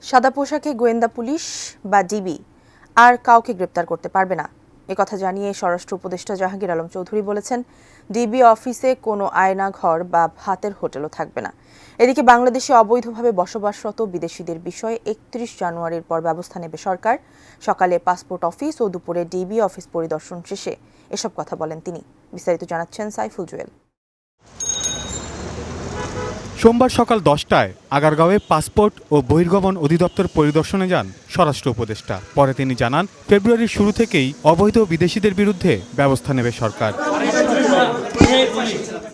সাদা পোশাকে গোয়েন্দা পুলিশ বা ডিবি আর কাউকে গ্রেপ্তার করতে পারবে না, একথা জানিয়ে স্বরাষ্ট্র উপদেষ্টা জাহাঙ্গীর আলম চৌধুরী বলেছেন, ডিবি অফিসে কোনো আয়নাঘর বা ভাতের হোটেলও থাকবে না। এদিকে বাংলাদেশে অবৈধভাবে বসবাসরত বিদেশিদের বিষয়ে ৩১ জানুয়ারির পর ব্যবস্থা নেবে সরকার। সকালে পাসপোর্ট অফিস ও দুপুরে ডিবি অফিস পরিদর্শন শেষে এসব কথা বলেন তিনি। বিস্তারিত জানাচ্ছেন সাইফুল জুয়েল। সোমবার সকাল 10টায় আগারগাঁওয়ে পাসপোর্ট ও বহির্গমন অধিদপ্তর পরিদর্শনে যান স্বরাষ্ট্র উপদেষ্টা। পরে তিনি জানান, ফেব্রুয়ারির শুরু থেকেই অবৈধ বিদেশিদের বিরুদ্ধে ব্যবস্থা নেবে সরকার।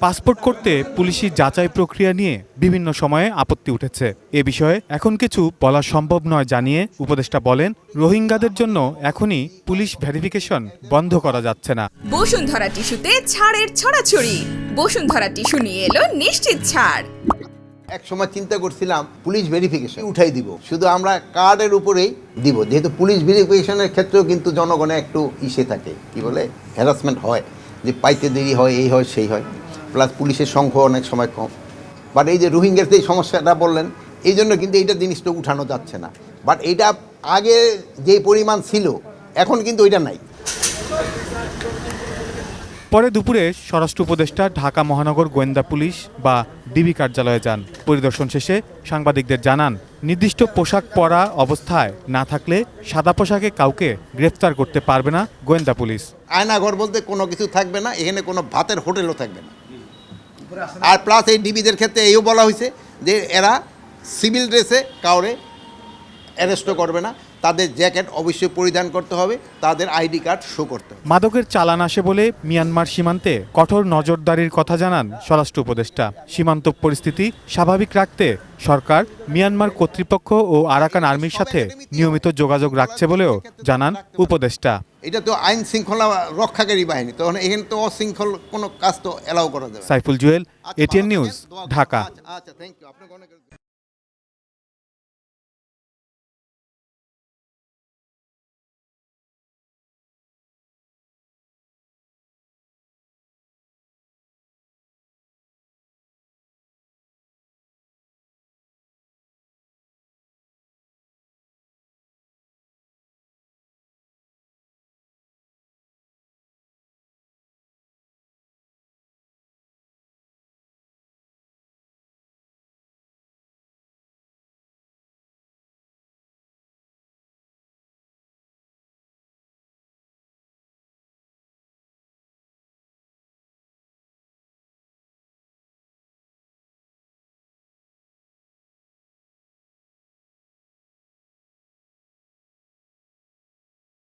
পাসপোর্ট করতে পুলিশি যাচাই প্রক্রিয়া নিয়ে বিভিন্ন সময়ে আপত্তি উঠেছে। এ বিষয়ে এখন কিছু বলা সম্ভব নয় জানিয়ে উপদেষ্টা বলেন, রোহিঙ্গাদের জন্য এখনই পুলিশ ভেরিফিকেশন বন্ধ করা যাচ্ছে না। বসুন্ধরা টিস্যুতে ছাড়ের ছড়াছড়ি। বসুন্ধরা টিস্যু নিয়ে এলো নিশ্চিত ছাড়। এক সময় চিন্তা করছিলাম পুলিশ ভেরিফিকেশন উঠাই দিব, শুধু আমরা কার্ডের উপরেই দিব, যেহেতু পুলিশ ভেরিফিকেশনের ক্ষেত্রেও কিন্তু জনগণে একটু ইসে থাকে, কি বলে হ্যারাসমেন্ট হয়, যে পাইতে দেরি হয়, এই হয় সেই হয়, প্লাস পুলিশের সংখ্যা অনেক সময় কম। বাট এই যে রোহিঙ্গার যে সমস্যাটা বললেন, এই জন্য কিন্তু এইটা জিনিসটা উঠানো যাচ্ছে না। বাট এইটা আগে যে পরিমাণ ছিল এখন কিন্তু ওইটা নাই। পরে দুপুরে স্বরাষ্ট্র উপদেষ্টা ঢাকা মহানগর গোয়েন্দা পুলিশ বা ডিবি কার্যালয়ে যান। পরিদর্শন শেষে সাংবাদিকদের জানান, নির্দিষ্ট পোশাক পরা অবস্থায় না থাকলে সাদা পোশাকে কাউকে গ্রেফতার করতে পারবে না গোয়েন্দা পুলিশ। আয়নাঘর বলতে কোনো কিছু থাকবে না, এখানে কোনো ভাতের হোটেলও থাকবে না। আর প্লাস এই ডিবিদের ক্ষেত্রে এইও বলা হয়েছে যে এরা সিভিল ড্রেসে কাউরে অ্যারেস্টও করবে না, তাদের জ্যাকেট অবশ্যই পরিধান করতে হবে, তাদের আইডি কার্ড শো করতে হবে। মাদকের চালান আসে বলে মিয়ানমার সীমান্তে কঠোর নজরদারির কথা জানান স্বরাষ্ট্র উপদেষ্টা। সীমান্ত পরিস্থিতি স্বাভাবিক রাখতে সরকার মিয়ানমার কর্তৃপক্ষ ও আরাকান আর্মির সাথে নিয়মিত যোগাযোগ রাখছে বলেও জানান উপদেষ্টা। এটা তো আইন শৃঙ্খলা রক্ষাকারী বাহিনী, তখন এখানে তো অশৃঙ্খল কোনো কাজ তো এলাও করা যাবে। Saiful Jewel, ATN news, Dhaka. আচ্ছা, থ্যাংক ইউ।